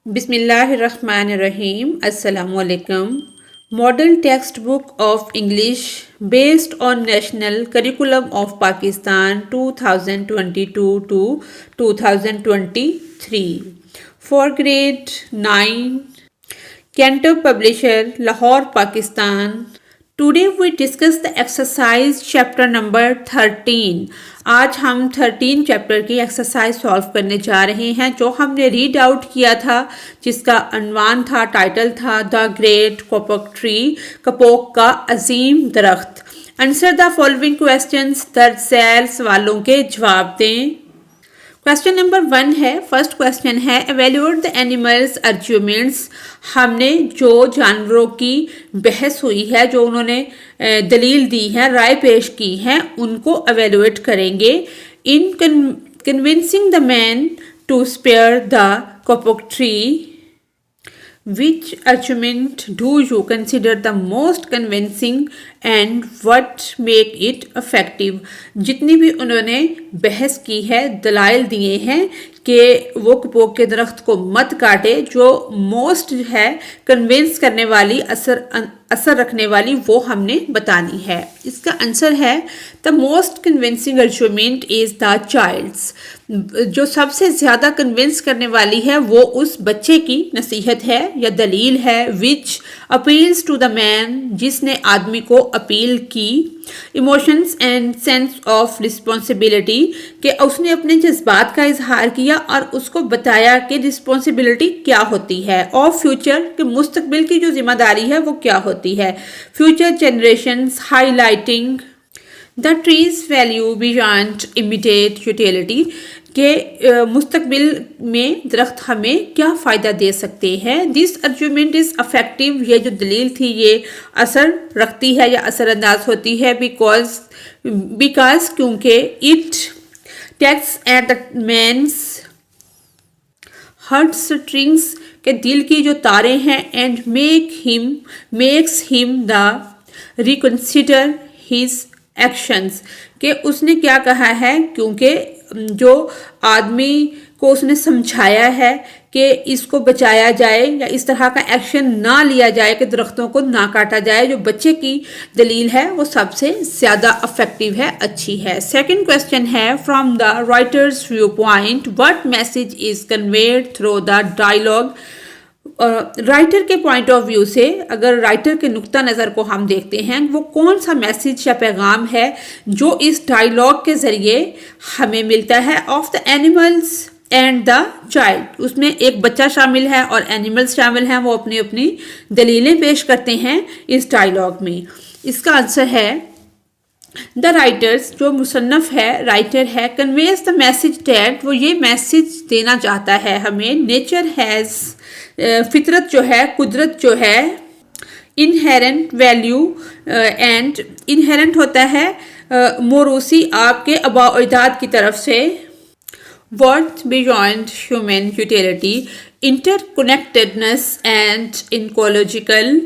Bismillahirrahmanirrahim. Assalamualaikum. Model textbook of English based on National Curriculum of Pakistan 2022 to 2023 for grade 9. Cantor Publisher, Lahore, Pakistan. Today we discuss the exercise chapter number 13. आज हम 13 chapter की exercise solve करने जा रहे हैं जो हमने read out किया था, जिसका अनवान था, टाइटल था द ग्रेट कोपक ट्री, कपोक का अजीम दरख्त। आंसर द फॉलोइंग क्वेश्चंस, दर्ज झैल सवालों के जवाब दें। क्वेश्चन नंबर 1 है, फर्स्ट क्वेश्चन है एवेल्यूएट द एनिमल्स आर्ग्यूमेंट्स। हमने जो जानवरों की बहस हुई है, जो उन्होंने दलील दी है, राय पेश की है, उनको एवेल्यूएट करेंगे। In convincing the man to spare the kapok tree, which argument do you consider the most convincing and what make it effective? जितनी भी उन्होंने बहस की है, दलाइल दिए हैं कि वो कपोक के दरख्त को मत काटे, जो मोस्ट है कन्विंस करने वाली, असर रखने वाली, वो हमने बतानी है। इसका आंसर है the most convincing argument is the child's. जो सबसे ज़्यादा कन्विंस करने वाली है वो उस बच्चे की नसीहत है या दलील है। विच अपील्स टू द मैन, जिसने आदमी को अपील की। Emotions and sense of responsibility, कि उसने अपने जज्बात का इजहार किया और उसको बताया कि रिस्पॉन्सिबिलिटी क्या होती है। ऑफ फ्यूचर, कि मुस्तकबिल की जो जिम्मेदारी है वो क्या होती है। Future generations, highlighting the tree's value beyond immediate utility, के मुस्तकबिल में दरख्त हमें क्या फ़ायदा दे सकते हैं। दिस आर्ग्यूमेंट इज़ अफेक्टिव, ये जो दलील थी ये असर रखती है या असरअंदाज होती है। बिकॉज क्योंकि it takes at the man's heart strings, के दिल की जो तारे हैं, and makes him the reconsider his actions, कि उसने क्या कहा है, क्योंकि जो आदमी को उसने समझाया है कि इसको बचाया जाए या इस तरह का एक्शन ना लिया जाए कि दरख्तों को ना काटा जाए। जो बच्चे की दलील है वो सबसे ज़्यादा अफेक्टिव है, अच्छी है। सेकंड क्वेश्चन है from the writer's view point what message is conveyed through the dialogue. Writer के पॉइंट ऑफ व्यू से, अगर राइटर के नुक्ता नज़र को हम देखते हैं, वो कौन सा मैसेज या पैगाम है जो इस डायलॉग के ज़रिए हमें मिलता है। Of the animals and the child, उसमें एक बच्चा शामिल है और एनिमल्स शामिल हैं, वो अपनी अपनी दलीलें पेश करते हैं इस डायलॉग में। इसका आंसर है द राइटर्स, जो मुसन्नफ है, राइटर है, कन्वेज द मैसेज डैट, वो ये मैसेज देना चाहता है हमें। नेचर हैज़, फितरत जो है, कुदरत जो है, इनहेरेंट वैल्यू, एंड इनहेरेंट होता है मोरूसी आपके आबा ओ अजदाद की तरफ से। Worth beyond human utility, interconnectedness and ecological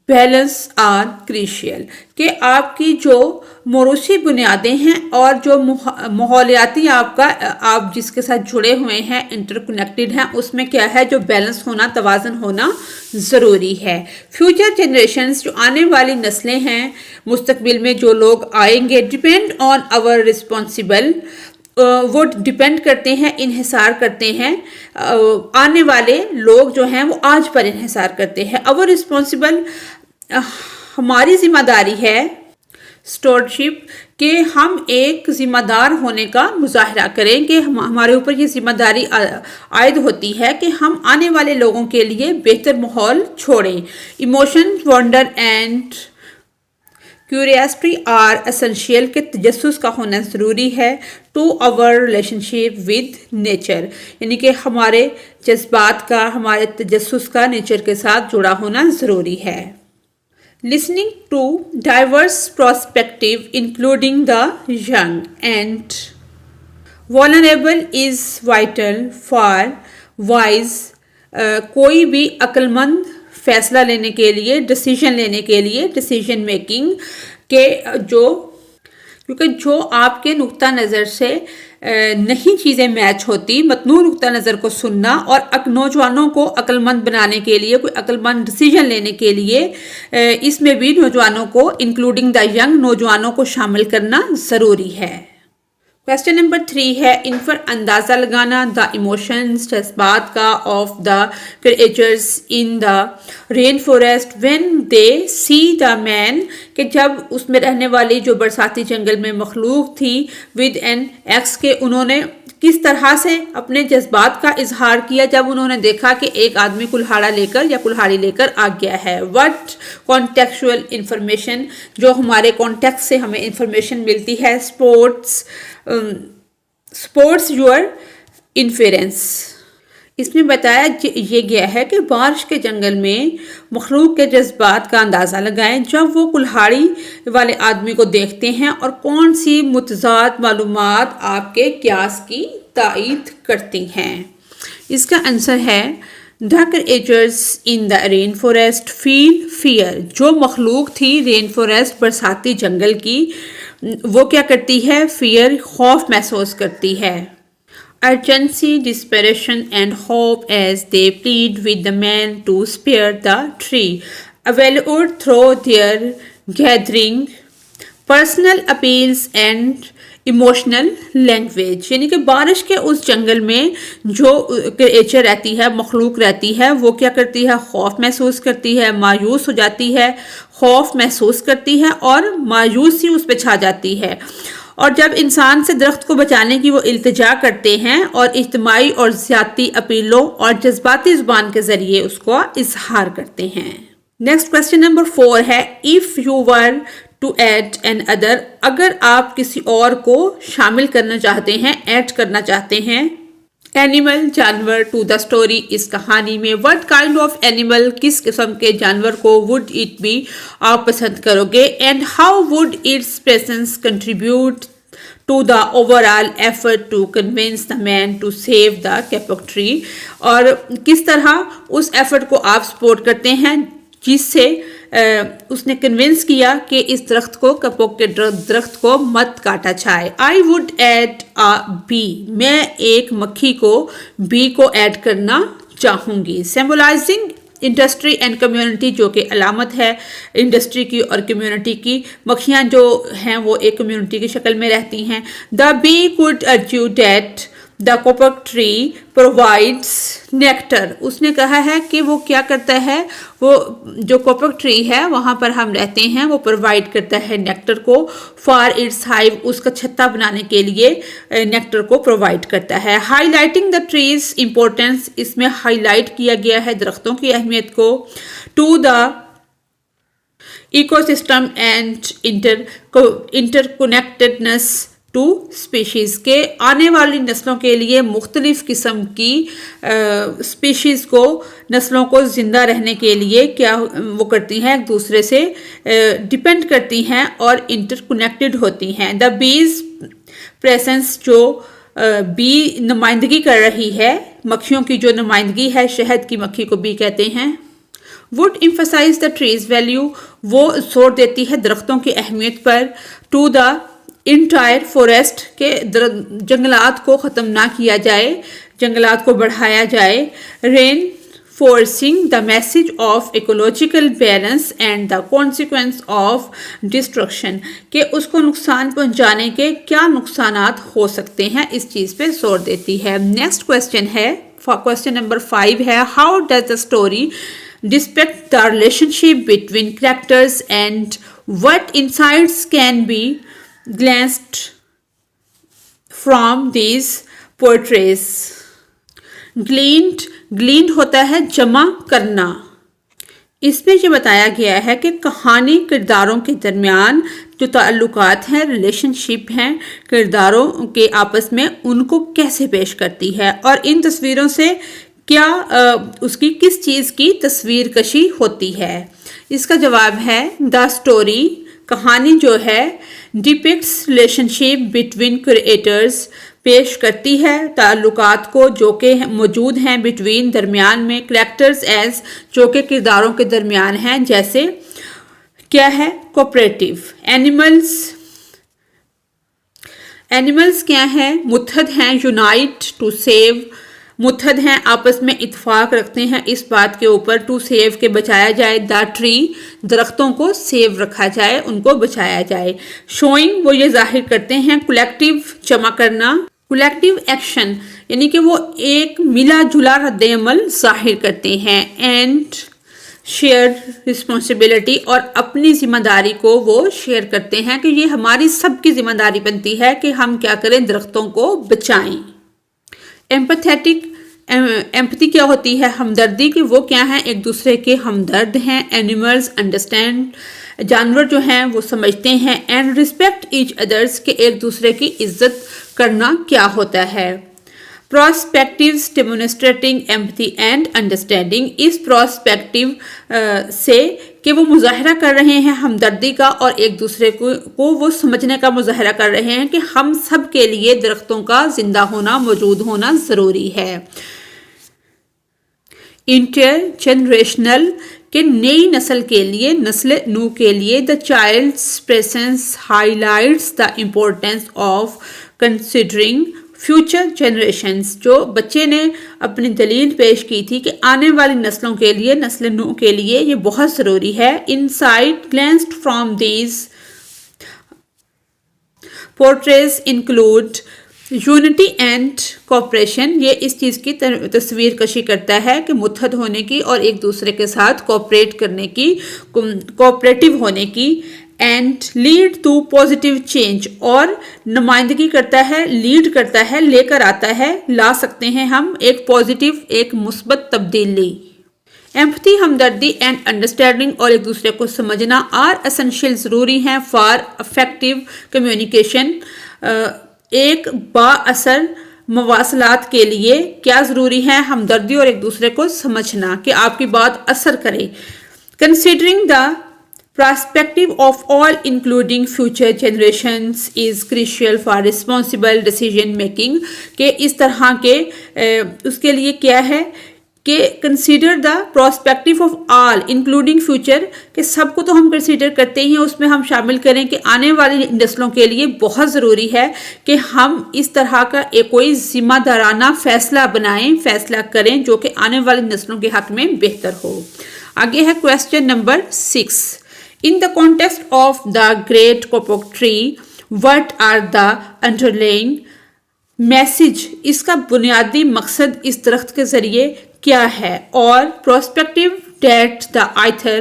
balance are crucial, कि आपकी जो मोरूसी बुनियादें हैं और जो माहौलियाती आप जिसके साथ जुड़े हुए हैं, इंटरकनेक्टेड हैं, उसमें क्या है, जो बैलेंस होना, तवाज़न होना ज़रूरी है। फ्यूचर जनरेशंस, जो आने वाली नस्लें हैं, मुस्तकबिल में जो लोग आएंगे, डिपेंड ऑन आवर रिस्पॉन्सिबल, वो डिपेंड करते हैं, इन्हिसार करते हैं, आने वाले लोग जो हैं वो आज पर इन्हिसार करते हैं। अवर रिस्पॉन्सिबल, हमारी जिम्मेदारी है, स्टोरशिप, कि हम एक ज़िम्मेदार होने का मुजाहरा करें, कि हमारे ऊपर ये जिम्मेदारी आयद होती है कि हम आने वाले लोगों के लिए बेहतर माहौल छोड़ें। Emotion, wonder and curiosity are essential, के तजस्सुस का होना ज़रूरी है to our relationship with nature, यानी कि हमारे जज्बात का, हमारे तजस्सुस का नेचर के साथ जुड़ा होना ज़रूरी है। Listening to diverse prospective including the young and vulnerable is vital for wise, कोई भी अक्लमंद फैसला लेने के लिए, डिसीजन लेने के लिए, डिसीजन मेकिंग के, जो क्योंकि जो आपके नुक्ता नज़र से नहीं चीज़ें मैच होती, मतनू नुक्ता नज़र को सुनना और नौजवानों को अक्लमंद बनाने के लिए, कोई अक्लमंद डिसीजन लेने के लिए इसमें भी नौजवानों को इंक्लूडिंग द यंग नौजवानों को शामिल करना ज़रूरी है। क्वेश्चन नंबर 3 है, इन पर अंदाज़ा लगाना द इमोशंस जज्बात का of the creatures in the rain forest when they see the man, कि जब उसमें रहने वाली जो बरसाती जंगल में मखलूक थी विद एन एक्स, के उन्होंने किस तरह से अपने जज्बात का इजहार किया जब उन्होंने देखा कि एक आदमी कुल्हाड़ा लेकर या कुल्हाड़ी लेकर आ गया है। व्हाट कॉन्टेक्चुअल इंफॉर्मेशन, जो हमारे कॉन्टेक्स्ट से हमें इंफॉर्मेशन मिलती है। स्पोर्ट्स योर इन्फेरेंस, इसमें बताया ये गया है कि बारिश के जंगल में मखलूक के जज्बात का अंदाज़ा लगाएं जब वो कुल्हाड़ी वाले आदमी को देखते हैं और कौन सी मुतज़ाद मालूमात आपके क्यास की तायीद करती हैं। इसका आंसर है the creatures in the rain forest feel fear, जो मखलूक थी रेन फॉरेस्ट बरसाती जंगल की, वो क्या करती है, फियर खौफ महसूस करती है। Urgency, desperation and hope as they plead with the man to spare the tree, evaluate through their gathering personal appeals and emotional language, यानी कि बारिश के उस जंगल में जो क्रिएचर रहती है, मखलूक रहती है, वो क्या करती है, खौफ महसूस करती है, मायूस हो जाती है, खौफ महसूस करती है और मायूसी उस पर छा जाती है। और जब इंसान से दरख्त को बचाने की वो इल्तिजा करते हैं और इज्तिमाई और ज़्यादती अपीलों और जज्बाती ज़ुबान के ज़रिए उसको इजहार करते हैं। नेक्स्ट क्वेश्चन नंबर 4 है, if you were to add another, अगर आप किसी और को शामिल करना चाहते हैं, ऐड करना चाहते हैं, एनिमल जानवर टू द स्टोरी, इस कहानी में व्हाट काइंड ऑफ एनिमल, किस किस्म के जानवर को वुड इट बी आप पसंद करोगे, and how would its presence contribute to the overall effort to convince the man to save the kapok tree, और किस तरह उस एफर्ट को आप सपोर्ट करते हैं जिससे उसने कन्विंस किया कि इस दरख्त को, कैपोक के दरख्त को मत काटा जाए। I would add a bee, मैं एक मक्खी को, बी को ऐड करना चाहूँगी। सिंबलाइजिंग इंडस्ट्री एंड कम्युनिटी, जो कि अलामत है इंडस्ट्री की और कम्युनिटी की। मक्खियाँ जो हैं वो एक कम्युनिटी की शक्ल में रहती हैं। The bee could argue that the kapok tree provides nectar, उसने कहा है कि वो क्या करता है, वो जो कैपोक ट्री है वहाँ पर हम रहते हैं, वो प्रोवाइड करता है नेक्टर को, फॉर इट्स हाइव, उसका छत्ता बनाने के लिए नेक्टर को प्रोवाइड करता है। हाईलाइटिंग द ट्रीज इम्पोर्टेंस, इसमें हाईलाइट किया गया है दरख्तों की अहमियत को। To the ecosystem and interconnectedness to species, के आने वाली नस्लों के लिए मुख्तलिफ किस्म की स्पीशीज़ को, नस्लों को ज़िंदा रहने के लिए क्या वो करती हैं, एक दूसरे से डिपेंड करती हैं और इंटरकनेक्टेड होती हैं। द बीज प्रेजेंस, जो बी नुमाइंदगी कर रही है, मक्खियों की जो नुमाइंदगी है, शहद की मक्खी को बी कहते हैं। Would emphasize the tree's value, वो जोर देती है दरख्तों की अहमियत पर। टू द इंटायर फॉरेस्ट, के जंगलात को ख़त्म ना किया जाए, जंगलात को बढ़ाया जाए। Rain forcing the message of ecological balance and the consequence of destruction, के उसको नुकसान पहुंचाने के क्या नुकसानात हो सकते हैं, इस चीज़ पे जोर देती है। नेक्स्ट क्वेश्चन है, क्वेश्चन नंबर 5 है, how does the story depict the relationship between characters and what insights can be glanced from these portraits. gleaned होता है जमा करना। इसमें ये बताया गया है कि कहानी किरदारों के दरमियान जो ताल्लुकात हैं, रिलेशनशिप हैं किरदारों के आपस में, उनको कैसे पेश करती है और इन तस्वीरों से क्या उसकी किस चीज़ की तस्वीर कशी होती है। इसका जवाब है द स्टोरी, कहानी जो है, डिपिक्ट्स रिलेशनशिप बिटवीन क्रिएटर्स, पेश करती है ताल्लुकात को जो कि मौजूद हैं बिटवीन, दरमियान में, कैरेक्टर्स एज, जो कि किरदारों के दरमियान हैं, जैसे क्या है, कोऑपरेटिव, एनिमल्स एनिमल्स क्या हैं? मुत्हद हैं, यूनाइट टू सेव, मुत्हद हैं, आपस में इत्तेफाक रखते हैं इस बात के ऊपर, टू सेव के बचाया जाए, द ट्री दरख्तों को सेव रखा जाए, उनको बचाया जाए। शोइंग वो ये जाहिर करते हैं, कलेक्टिव जमा करना, कलेक्टिव एक्शन यानी कि वो एक मिला जुला रद्द-ए-अमल जाहिर करते हैं। एंड शेयर रिस्पॉन्सिबिलिटी और अपनी जिम्मेदारी को वो शेयर करते हैं कि ये हमारी सबकी जिम्मेदारी बनती है कि हम क्या करें, दरख्तों को बचाएं। एम्पैथेटिक एम्पैथी क्या होती है? हमदर्दी, कि वो क्या है, एक दूसरे के हमदर्द हैं। एनिमल्स अंडरस्टैंड, जानवर जो हैं वो समझते हैं। एंड रिस्पेक्ट ईच अदर्स, के एक दूसरे की इज्जत करना क्या होता है। Prospectives demonstrating empathy and understanding, इस प्रोस्पेक्टिव से कि वो मुजाहरा कर रहे हैं हमदर्दी का और एक दूसरे को वो समझने का मुजाहरा कर रहे हैं कि हम सब के लिए दरख्तों का जिंदा होना, मौजूद होना ज़रूरी है। इंटरजेनरेशनल, के नई नस्ल के लिए, नस्ल नू के लिए, the child's presence highlights the importance of considering future generations, जो बच्चे ने अपनी दलील पेश की थी कि आने वाली नस्लों के लिए, नस्ल नू के लिए ये बहुत ज़रूरी है। Insight glanced from these portrayals include unity and cooperation, ये इस चीज़ की तस्वीर कशी करता है कि मुत्तहद होने की और एक दूसरे के साथ कोऑपरेट करने की, कोऑपरेटिव होने की। And lead to positive change, और नुमाइंदगी करता है, लीड करता है, लेकर आता है, ला सकते हैं हम एक पॉजिटिव, एक मुस्बत तब्दीली। एम्पैथी, हमदर्दी एंड अंडरस्टैंडिंग और एक दूसरे को समझना आर एसेंशियल, ज़रूरी हैं फॉर इफेक्टिव कम्युनिकेशन, एक बाअसर मवासलात के लिए क्या ज़रूरी है? हमदर्दी और एक दूसरे को समझना कि आपकी बात असर करे। Considering the perspective of all including future generations is crucial for responsible decision making, के इस तरह के उसके लिए क्या है कि consider the prospective of all including future, के सबको तो हम कंसीडर करते ही हैं, उसमें हम शामिल करें कि आने वाली नस्लों के लिए बहुत ज़रूरी है कि हम इस तरह का एक कोई जिम्मेदाराना फैसला बनाएं, फैसला करें जो कि आने वाली नस्लों के हक में बेहतर हो। आगे है question number 6। In the context of the Great Cocoa Tree, what are the underlying message? इसका बुनियादी मकसद इस दरख्त के ज़रिए क्या है? और prospective that the author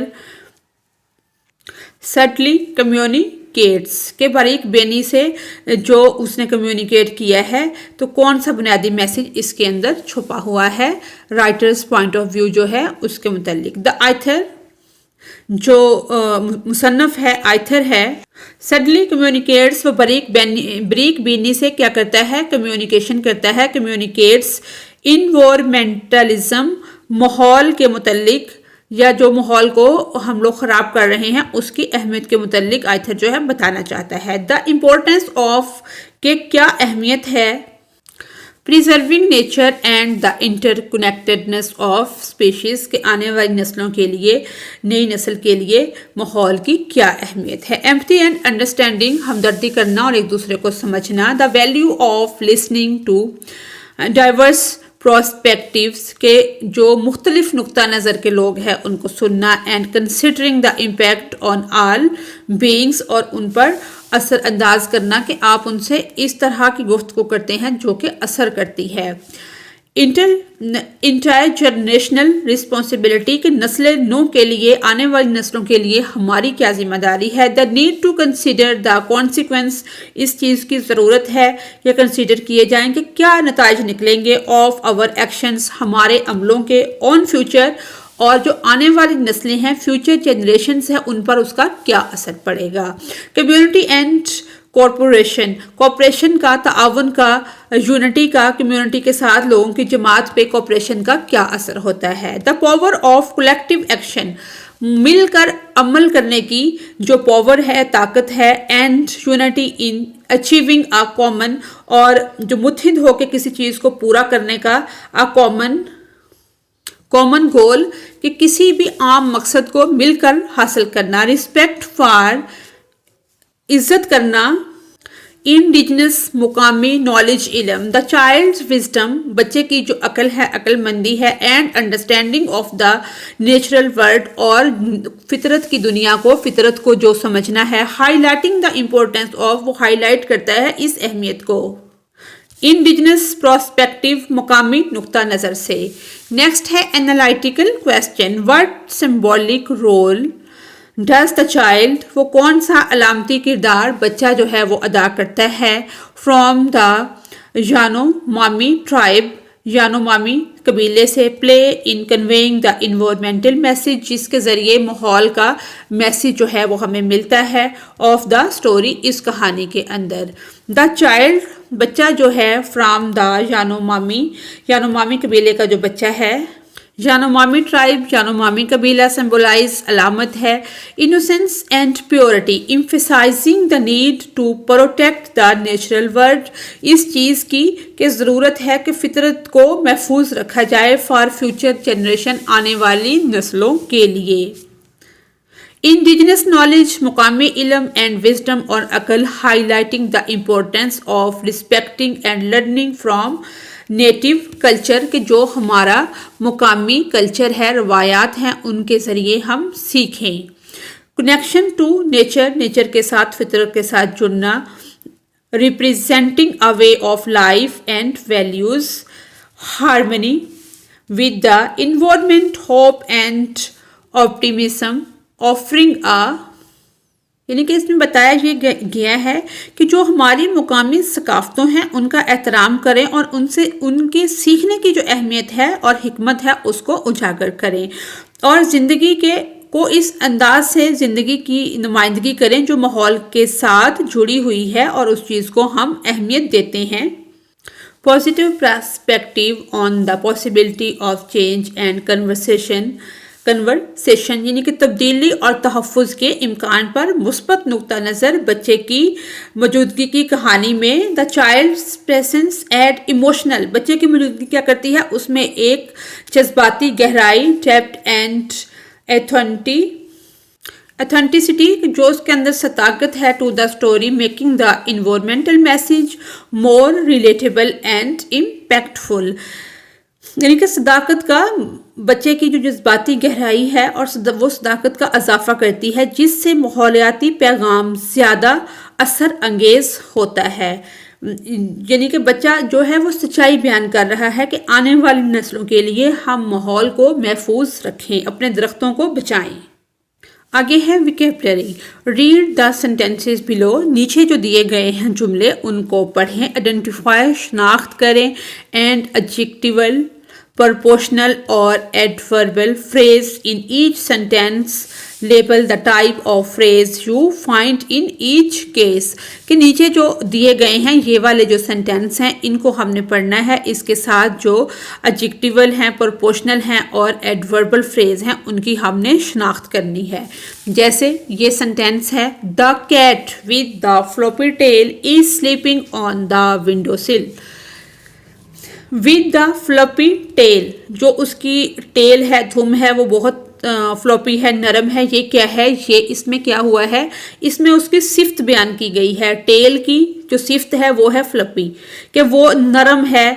subtly communicates, के बारीक बेनी से जो उसने कम्युनिकेट किया है, तो कौन सा बुनियादी मैसेज इसके अंदर छुपा हुआ है राइटर्स पॉइंट ऑफ व्यू जो है उसके मुतालिक। द आइथर, जो मुसन्नफ है, आइथर है, सडली कम्युनिकेट्स, वो बरीक बीनी से क्या करता है? कम्युनिकेशन करता है, कम्युनिकेट्स इन्वायरमेंटलिज्म, माहौल के मुतल्लिक या जो माहौल को हम लोग ख़राब कर रहे हैं उसकी अहमियत के मुतल्लिक आइथर जो है बताना चाहता है। द इम्पोर्टेंस ऑफ, के क्या अहमियत है, preserving nature and the interconnectedness of species, के आने वाली नस्लों के लिए, नई नस्ल के लिए माहौल की क्या अहमियत है। एम्पैथी एंड अंडरस्टैंडिंग, हमदर्दी करना और एक दूसरे को समझना। The value of listening to diverse prospectives, के जो मुख्तलिफ नुक्ता नज़र के लोग हैं उनको सुनना। And considering the impact on all beings, और उन पर असर अंदाज करना कि आप उनसे इस तरह की गुफ्तगू करते हैं जो कि असर करती है। इंटरजेनरेशनल रिस्पॉन्सिबिलिटी, के नस्ल नू के लिए, आने वाली नस्लों के लिए हमारी क्या जिम्मेदारी है। The need to consider the consequence, इस चीज़ की ज़रूरत है कि कंसीडर किए जाएं कि क्या नताइज निकलेंगे ऑफ आवर एक्शंस, हमारे अमलों के, ऑन फ्यूचर, और जो आने वाली नस्लें हैं, फ्यूचर जनरेशन्स हैं, उन पर उसका क्या असर पड़ेगा। कम्युनिटी एंड कॉरपोरेशन, कॉपरेशन का, ताआवन का, यूनिटी का, कम्युनिटी के साथ लोगों की जमात पे कॉपरेशन का क्या असर होता है। The power of collective action, मिलकर अमल करने की जो पावर है, ताकत है। And unity in achieving a common, और जो मुत्तहिद होकर किसी चीज़ को पूरा करने का, अ कॉमन गोल, कि किसी भी आम मकसद को मिलकर हासिल करना। रिस्पेक्ट फॉर, इज्जत करना, इंडिजिनस मुकामी नॉलेज इलम, द चाइल्ड्स विजडम, बच्चे की जो अकल है, अक्लमंदी है, and understanding of the natural world, और फितरत की दुनिया को, फितरत को जो समझना है, हाईलाइटिंग द इम्पोर्टेंस ऑफ, वो हाईलाइट करता है इस अहमियत को। इंडिजिनस प्रोस्पेक्टिव, मुकामी नुक्ता नज़र से। नेक्स्ट है analytical question, what symbolic role does the child, वो कौन सा अलामती किरदार बच्चा जो है वो अदा करता है, from the Yanomami tribe, Yanomami कबीले से, play in conveying the environmental message, जिसके ज़रिए माहौल का मैसेज जो है वो हमें मिलता है, ऑफ द स्टोरी, इस कहानी के अंदर। द चाइल्ड, बच्चा जो है, फ्रॉम द यानोमामी, यानोमामी कबीले का जो बच्चा है, यानोमामी ट्राइब, यानोमामी कबीला सिंबलाइज, अलामत है innocence and purity, emphasizing the need to protect the natural world, इस चीज़ की ज़रूरत है कि फितरत को महफूज रखा जाए फॉर फ्यूचर जनरेशन, आने वाली नस्लों के लिए। इंडिजिनस नॉलेज, मुकामी इलम एंड विजडम और अकल, highlighting the importance of respecting and learning from native culture, के जो हमारा मुकामी कल्चर है, रवायात हैं, उनके ज़रिए हम सीखें। कनेक्शन टू नेचर, नेचर के साथ, फितरत के साथ जुड़ना, representing a way of life and values, harmony with the environment, hope and optimism, offering a, यानी कि इसमें बताया ये गया है कि जो हमारी मुकामी सकाफ़तों हैं उनका एहतराम करें और उनसे उनके सीखने की जो अहमियत है और हिकमत है उसको उजागर करें, और ज़िंदगी के को इस अंदाज से ज़िंदगी की नुमाइंदगी करें जो माहौल के साथ जुड़ी हुई है और उस चीज़ को हम अहमियत देते हैं। Positive perspective on the possibility of change and conversation, यानी कि तब्दीली और तहफ़्फ़ुज़ के इम्कान पर मुस्बत नुक्ता नज़र, बच्चे की मौजूदगी की कहानी में। The child's presence add emotional, बच्चे की मौजूदगी क्या करती है, उसमें एक जज्बाती गहराई, डेप्थ एंड एथेंटिसिटी, जो उसके अंदर सताकत है, to the story, making the environmental message more relatable and impactful, यानी कि सदाकत का, बच्चे की जो जज्बाती गहराई है और वो सदाकत का इजाफा करती है, जिससे माहौलियाती पैगाम ज़्यादा असर अंगेज़ होता है। यानी कि बच्चा जो है वो सच्चाई बयान कर रहा है कि आने वाली नस्लों के लिए हम माहौल को महफूज रखें, अपने दरख्तों को बचाएं। आगे है vocabulary, read the sentences below, नीचे जो दिए गए हैं जुमले उनको पढ़ें, आइडेंटिफाई, शनाख्त करें, and adjectival, proportional or adverbial phrase in each sentence, label the type of phrase you find in each case, कि नीचे जो दिए गए हैं ये वाले जो सेंटेंस हैं इनको हमने पढ़ना है, इसके साथ जो एडजेक्टिवल हैं, प्रोपोर्शनल हैं और एडवर्बल फ्रेज हैं उनकी हमने शनाख्त करनी है। जैसे ये सेंटेंस है, the cat with the floppy tail is sleeping on the window sill. With the floppy tail, जो उसकी टेल है, धुम है, वो बहुत फ्लॉपी है, नरम है, ये क्या है, ये इसमें क्या हुआ है, इसमें उसकी सिफ्त बयान की गई है। टेल की जो सिफ्त है वो है फ्लॉपी, कि वो नरम है,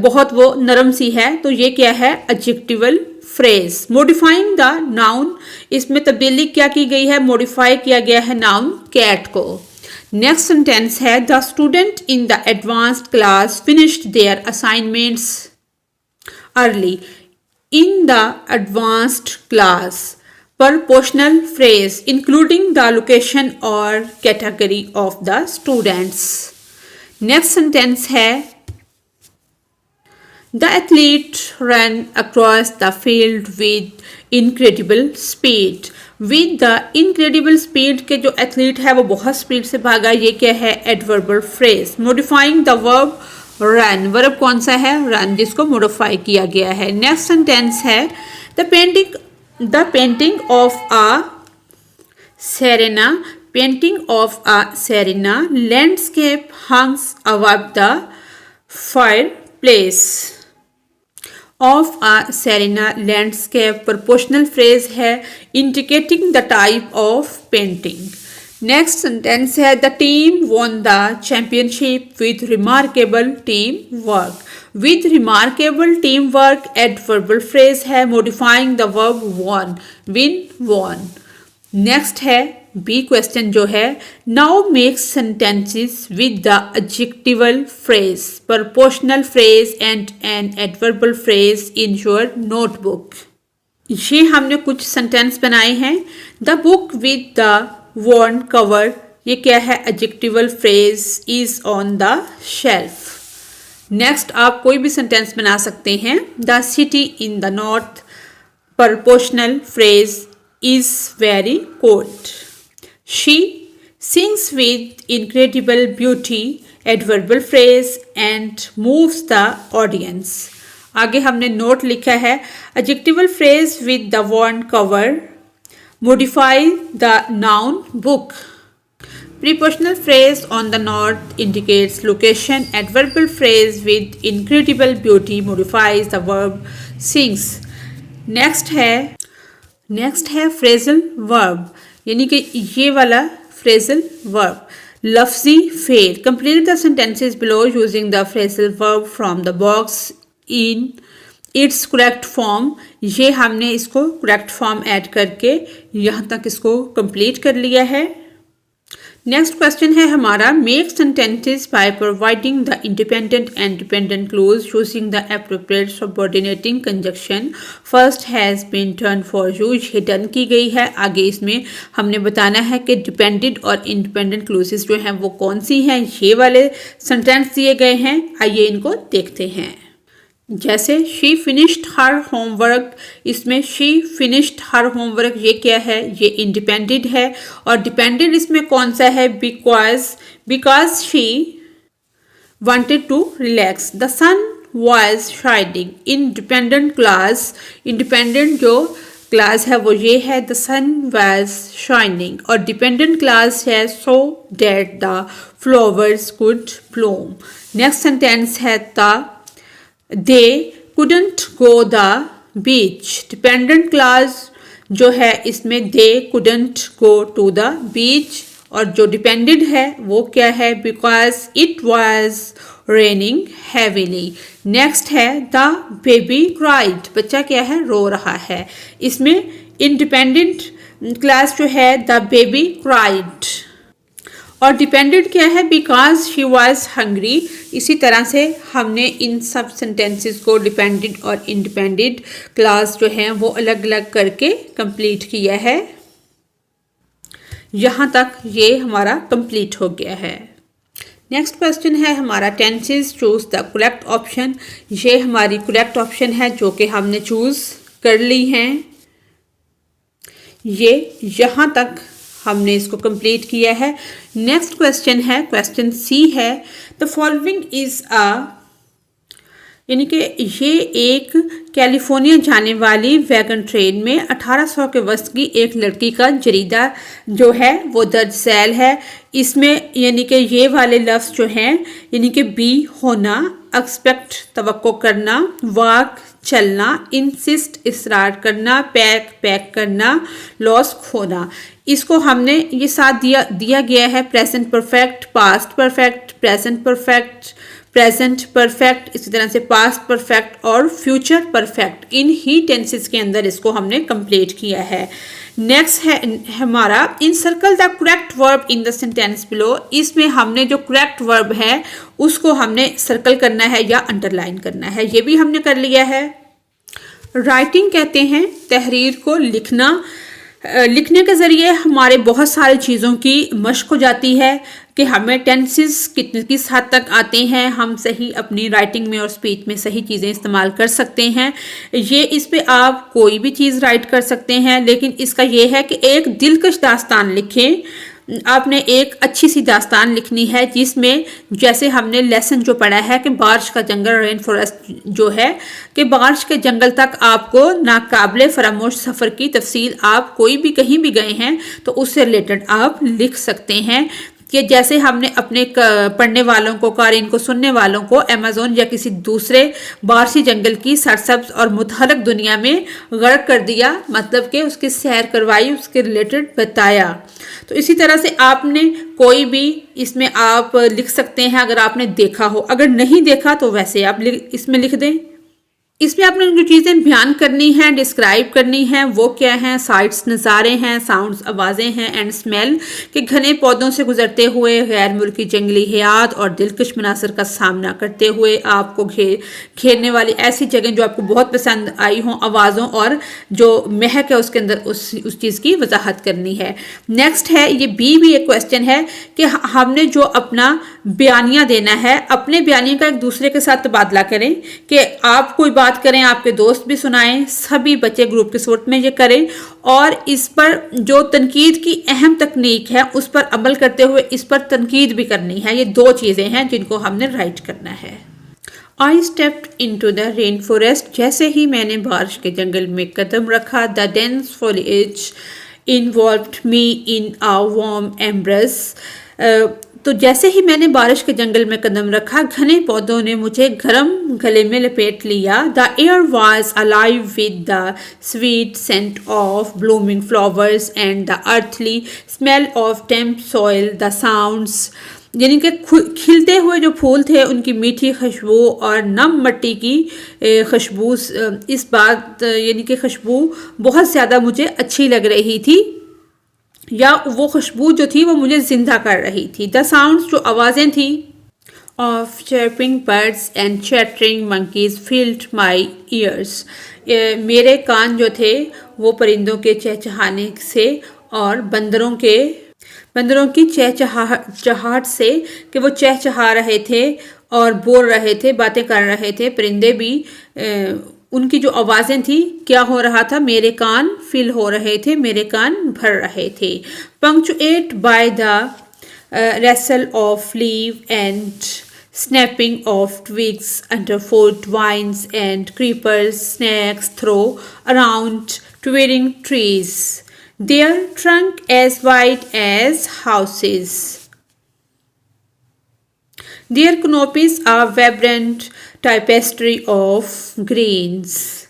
बहुत वो नरम सी है, तो ये क्या है, adjectival phrase. Modifying the noun, इसमें तब्दीली क्या की गई है, मॉडिफाई किया गया है नाउन कैट को। नेक्स्ट सेंटेंस है, the student in the advanced class finished their assignments early. In the advanced class, proportional phrase including the location और category of the students. Next sentence है, the athlete run across the field with incredible speed. With the incredible speed, के जो athlete है वो बहुत speed से भागा, ये क्या है, adverbial phrase. Modifying the verb run, verb कौन सा है, रन, जिसको मॉडिफाई किया गया है। नेक्स्ट सेंटेंस है, the painting of a serene, painting of a serene landscape hangs above the fireplace. Of a serene landscape proportional phrase है, indicating the type of painting. Next sentence है the team won the championship with remarkable teamwork. With remarkable teamwork adverbial phrase है modifying the verb won. Win won. Next है B question जो है now make sentences with the adjectival phrase proportional phrase and an adverbial phrase in your notebook. ये हमने कुछ sentence बनाए हैं। The book with the worn cover, ये क्या है adjectival phrase is on the shelf. Next आप कोई भी सेंटेंस बना सकते हैं। The city in the north proportional phrase is very cold. She sings with incredible beauty adverbial phrase and moves the audience. आगे हमने नोट लिखा है adjectival phrase with the worn cover modify the noun book. Prepositional phrase on the north indicates location. Adverbial phrase with incredible beauty modifies the verb sings. Next है phrasal verb, यानी कि ये वाला phrasal verb लफ्जी फेल। Complete the sentences below using the phrasal verb from the box in its correct form. ये हमने इसको करेक्ट फॉर्म ऐड करके यहाँ तक इसको कंप्लीट कर लिया है। नेक्स्ट क्वेश्चन है हमारा make sentences by providing the independent and dependent clause using the appropriate subordinating conjunction. First has been done for you, ये डन की गई है। आगे इसमें हमने बताना है कि डिपेंडेंट और इंडिपेंडेंट क्लोजेस जो हैं वो कौन सी हैं। ये वाले सेंटेंस दिए गए हैं, आइए इनको देखते हैं। जैसे शी फिनिश्ड हर होमवर्क, इसमें शी फिनिश्ड हर होमवर्क ये क्या है, ये इंडिपेंडेंट है। और डिपेंडेंट इसमें कौन सा है, because she wanted to relax. The sun was shining. Independent clause, independent जो क्लास है वो ये है द सन वाज शाइनिंग, और डिपेंडेंट क्लास है so that the flowers could bloom. Next sentence है they couldn't go the beach. Dependent clause जो है इसमें they couldn't go to the beach, और जो dependent है वो क्या है, because it was raining heavily. Next है the baby cried. बच्चा क्या है, रो रहा है। इसमें independent clause जो है the baby cried, और डिपेंडेंट क्या है, बिकॉज शी वॉज हंग्री। इसी तरह से हमने इन सब सेंटेंसेस को डिपेंडेंट और इंडिपेंडेंट क्लास जो हैं वो अलग अलग करके कंप्लीट किया है। यहाँ तक ये हमारा कंप्लीट हो गया है। नेक्स्ट क्वेश्चन है हमारा tenses choose the correct option. ये हमारी करेक्ट ऑप्शन है जो कि हमने चूज कर ली हैं। ये यहाँ तक हमने इसको कंप्लीट किया है। नेक्स्ट क्वेश्चन है क्वेश्चन सी है द फॉलोइंग इज अ, यानी कि ये एक कैलिफोर्निया जाने वाली वैगन ट्रेन में 1800 के वक्त की एक लड़की का जरीदा जो है वो दर्ज झैल है। इसमें यानी कि ये वाले लफ्ज़ जो हैं यानी कि बी होना, एक्सपेक्ट तवक्को करना, वाक चलना, इंसिस्ट इसरार करना, पैक करना, लॉस खोना, इसको हमने ये साथ दिया गया है present perfect, past perfect, present perfect, present perfect, इसी तरह से पास्ट परफेक्ट और फ्यूचर परफेक्ट। इन ही टेंसेस के अंदर इसको हमने कंप्लीट किया है। नेक्स्ट है हमारा encircle the correct verb in the sentence below. इसमें हमने जो करेक्ट वर्ब है उसको हमने सर्कल करना है या अंडरलाइन करना है, ये भी हमने कर लिया है। राइटिंग कहते हैं तहरीर को लिखना। लिखने के ज़रिए हमारे बहुत सारी चीज़ों की मशक हो जाती है कि हमें टेंसेस किस हद तक आते हैं, हम सही अपनी राइटिंग में और स्पीच में सही चीज़ें इस्तेमाल कर सकते हैं। ये इस पे आप कोई भी चीज़ राइट कर सकते हैं, लेकिन इसका ये है कि एक दिलकश दास्तान लिखें। आपने एक अच्छी सी दास्तान लिखनी है जिसमें जैसे हमने लेसन जो पढ़ा है कि बारिश का जंगल, रेन फॉरेस्ट जो है कि बारिश के जंगल तक आपको नाकाबिले फरामोश सफ़र की तफसील, आप कोई भी कहीं भी गए हैं तो उससे रिलेटेड आप लिख सकते हैं कि जैसे हमने अपने पढ़ने वालों को, कारीन को, सुनने वालों को अमेज़न या किसी दूसरे बारसी जंगल की सरसब्ज और मुतहरक दुनिया में गर्क कर दिया, मतलब कि उसकी सैर करवाई, उसके रिलेटेड बताया। तो इसी तरह से आपने कोई भी इसमें आप लिख सकते हैं अगर आपने देखा हो। अगर नहीं देखा तो वैसे आप इसमें लिख दें। इसमें आपने जो चीज़ें बयान करनी हैं, डिस्क्राइब करनी हैं, वो क्या हैं? साइट्स, नज़ारे हैं, साउंड्स, आवाज़ें हैं, एंड स्मेल के घने पौधों से गुजरते हुए गैर मुल्की जंगली हयात और दिलकश मनासर का सामना करते हुए आपको घेरने वाली ऐसी जगह जो आपको बहुत पसंद आई हों, आवाज़ों और जो महक है उसके अंदर उस चीज़ की वजाहत करनी है। नेक्स्ट है, ये भी एक क्वेश्चन है कि हमने जो अपना बयानिया देना है, अपने बयानिया का एक दूसरे के साथ तबादला करें कि आप कोई बात करें, आपके दोस्त भी सुनाएं, सभी बच्चे ग्रुप के सूरत में ये करें और इस पर जो तनकीद की अहम तकनीक है उस पर अमल करते हुए इस पर तनकीद भी करनी है। ये दो चीज़ें हैं जिनको हमने राइट करना है। I stepped into the rainforest, जैसे ही मैंने बारिश के जंगल में कदम रखा, the dense foliage involved me in a warm embrace। तो जैसे ही मैंने बारिश के जंगल में कदम रखा, घने पौधों ने मुझे गर्म गले में लपेट लिया। The air was alive with the sweet scent of blooming flowers and the earthly smell of damp soil. The sounds, यानी कि खिलते हुए जो फूल थे उनकी मीठी खुशबू और नम मिट्टी की खुशबू, इस बात यानी कि खुशबू बहुत ज़्यादा मुझे अच्छी लग रही थी, या वो खुशबू जो थी वो मुझे जिंदा कर रही थी। द साउंड्स, जो आवाज़ें थी, of chirping birds and chattering monkeys field my years. मेरे कान जो थे वो परिंदों के चहचहाने से और बंदरों की चहचहाहट से कि वो चहचहा रहे थे और बोल रहे थे, बातें कर रहे थे। परिंदे भी उनकी जो आवाज़ें थी, क्या हो रहा था? मेरे कान फिल हो रहे थे, मेरे कान भर रहे थे। Punctuate by the wrestle of leave and snapping of twigs underfoot, vines and creepers, snakes throw around towering trees, their trunk as wide as houses. Their canopies are vibrant tapestry of greens.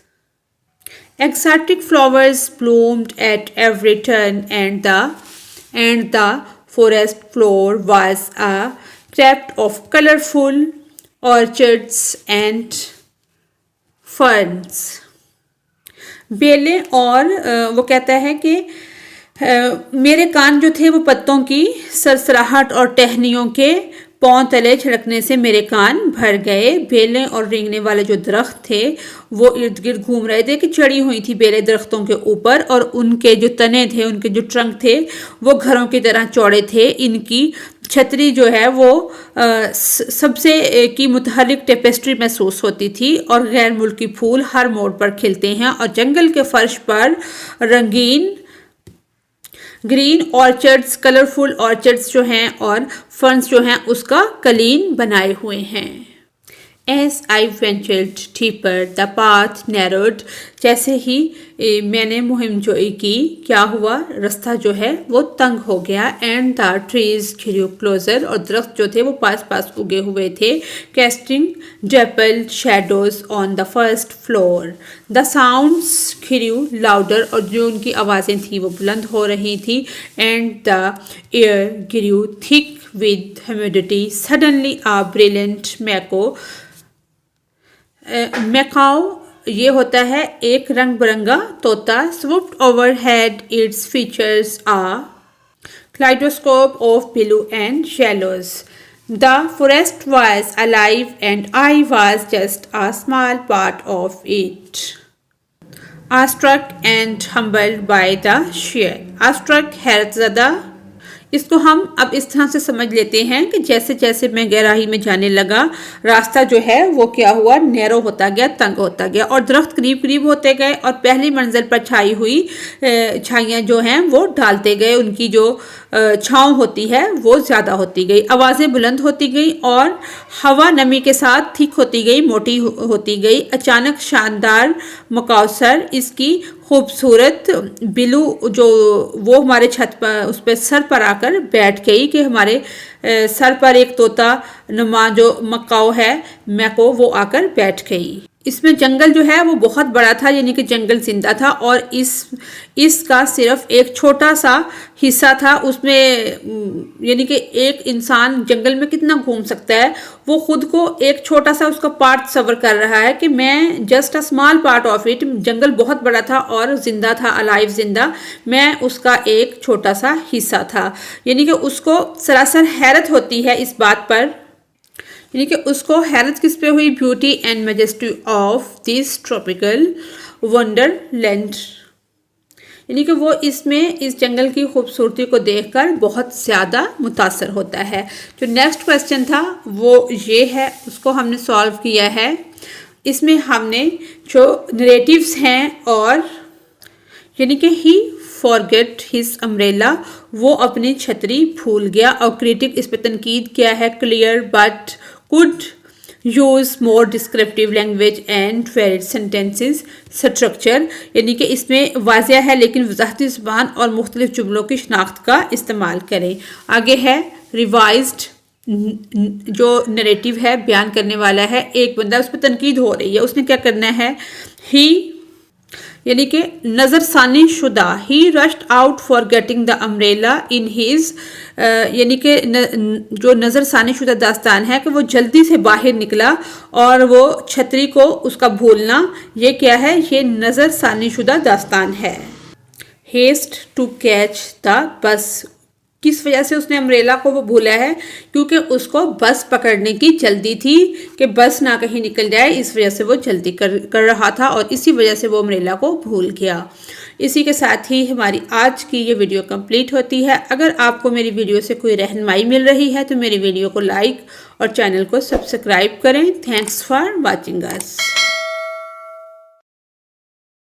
Exotic flowers bloomed at every turn, and the forest floor was a carpet of colorful orchids and ferns. बेलें और वो कहता है कि मेरे कान जो थे वो पत्तों की सरसराहट और टहनियों के पांव तले छिड़कने से मेरे कान भर गए। बेलें और रेंगने वाले जो दरख्त थे वो इर्द गिर्द घूम रहे थे कि चढ़ी हुई थी बेलें दरख्तों के ऊपर, और उनके जो तने थे, उनके जो ट्रंक थे वो घरों की तरह चौड़े थे। इनकी छतरी जो है वो सबसे की मुतहरिक टेपेस्ट्री महसूस होती थी, और गैर मुल्की फूल हर मोड़ पर खिलते हैं और जंगल के फर्श पर रंगीन ग्रीन ऑर्चर्ड्स, कलरफुल ऑर्चर्ड्स जो हैं और फर्न्स जो हैं उसका कलीन बनाए हुए हैं। As I ventured deeper, the path narrowed। जैसे ही मैंने मुहिम जोई की, क्या हुआ? रास्ता जो है वो तंग हो गया। And the trees grew closer, और दरख्त जो थे वो पास पास उगे हुए थे। Casting dappled shadows on the first floor, the sounds grew louder, और जो उनकी आवाज़ें थी वो बुलंद हो रही थी। And the air grew thick with humidity, suddenly a brilliant Macau ये होता है एक रंग बिरंगा तोता। swooped overhead, its features a kaleidoscope of blue and yellows. The forest was alive and I was just a small part of it. Awestruck and humbled by the sheer, awestruck हैरतज़दा, इसको हम अब इस तरह से समझ लेते हैं कि जैसे जैसे मैं गहराई में जाने लगा, रास्ता जो है वो क्या हुआ? नैरो होता गया, तंग होता गया, और दरख्त करीब करीब होते गए, और पहली मंजिल पर छाई हुई छाइयाँ जो हैं वो डालते गए, उनकी जो छाँव होती है वो ज़्यादा होती गई, आवाज़ें बुलंद होती गई, और हवा नमी के साथ थिक होती गई, मोटी होती गई। अचानक शानदार मकासर, इसकी खूबसूरत बिल्लू जो वो हमारे छत पर उस पर सर पर आकर बैठ गई कि हमारे सर पर एक तोता नुमा जो मकाओ है मैको वो आकर बैठ गई। इसमें जंगल जो है वो बहुत बड़ा था, यानी कि जंगल जिंदा था और इसका सिर्फ एक छोटा सा हिस्सा था उसमें, यानी कि एक इंसान जंगल में कितना घूम सकता है, वो खुद को एक छोटा सा उसका पार्ट सवर कर रहा है कि मैं just a small part of it. जंगल बहुत बड़ा था और जिंदा था, अलाइव जिंदा, मैं उसका एक छोटा सा हिस्सा था। यानी कि उसको सरासर हैरत होती है इस बात पर, यानी कि उसको हैरत किस पे हुई, beauty and majesty of this tropical Wonderland, यानी कि वो इसमें इस जंगल की खूबसूरती को देखकर बहुत ज़्यादा मुतासर होता है। जो नेक्स्ट क्वेश्चन था वो ये है, उसको हमने सॉल्व किया है। इसमें हमने जो नरेटिव्स हैं और यानी कि ही फॉरगेट हिज अम्ब्रेला, वो अपनी छतरी भूल गया, और क्रिटिक इस पर तनकीद किया है, clear but could use more descriptive language and varied sentences structure, यानी कि इसमें वाजिया है लेकिन वजाहती ज़ुबान और मुख्तलिफ जुमलों की शनाख्त का इस्तेमाल करें। आगे है रिवाइज्ड, जो नरेटिव है बयान करने वाला है, एक बंदा उस पर तनकीद हो रही है, उसने क्या करना है, ही यानी कि नज़रसानी शुदा, he rushed out for getting the umbrella in his, यानी कि जो नज़रसानी शुदा दास्तान है कि वो जल्दी से बाहर निकला और वो छतरी को उसका भूलना, ये क्या है, ये नज़रसानी शुदा दास्तान है। Haste to catch the bus, किस वजह से उसने अम्ब्रेला को वो भूला है, क्योंकि उसको बस पकड़ने की जल्दी थी कि बस ना कहीं निकल जाए, इस वजह से वो जल्दी कर रहा था और इसी वजह से वो अम्ब्रेला को भूल गया। इसी के साथ ही हमारी आज की ये वीडियो कंप्लीट होती है। अगर आपको मेरी वीडियो से कोई रहनुमाई मिल रही है तो मेरी वीडियो को लाइक और चैनल को सब्सक्राइब करें। Thanks for watching us.